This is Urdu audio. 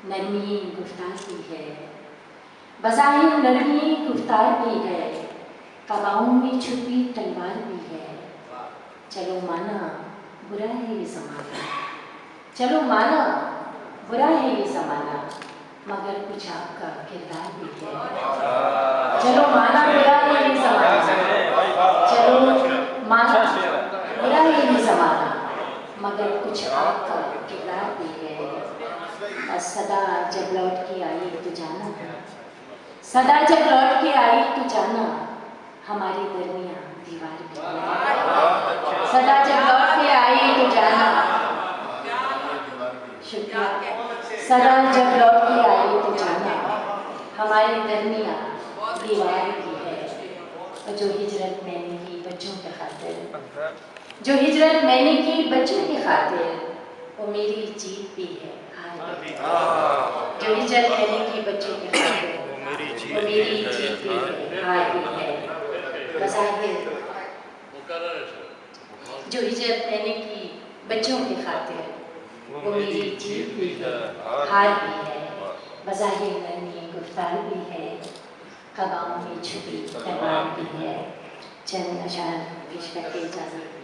نرمی گفتار بھی ہے، بظاہر نرمی گفتار بھی ہے، قباؤں میں چھپی تلوار بھی ہے۔ چلو مانا برا ہے یہ زمانہ، چلو مانا برا ہے یہ زمانہ، مگر کچھ آپ کا کردار بھی ہے۔ چلو مانا برا ہے یہ زمانہ، چلو مانا برا ہے یہ زمانہ، مگر کچھ آپ کا کردار بھی ہے۔ اور صدا جب لوٹ کے آئی تو جانا، صدا جب لوٹ کے آئی تو جانا، ہمارے درمیان دیوار بھی ہے۔ صدا جب لوٹ کے آئی تو جانا، شکریہ، صدا جب لوٹ کے آئی تو جانا، ہمارے درمیان دیوار بھی ہے۔ اور جو ہجرت میں نے کی بچوں کے خاطر، جو ہجرت میں نے کی بچوں کی خاطر، وہ میری جیت بھی ہے، ہار بھی ہے۔ جو ہجرت میں نے کی بچوں کی خاطر، وہ میری جیت بھی ہے، ہار بھی ہے۔ بظاہر جو ہجرت میں نے کی بچوں کی خاطر، وہ میری جیت بھی ہے، ہار بھی ہے۔ بظاہر نرمی گفتار بھی ہے، قباؤں میں چھپی تلوار بھی ہے۔ چند اشعار پیش کر کے اجازت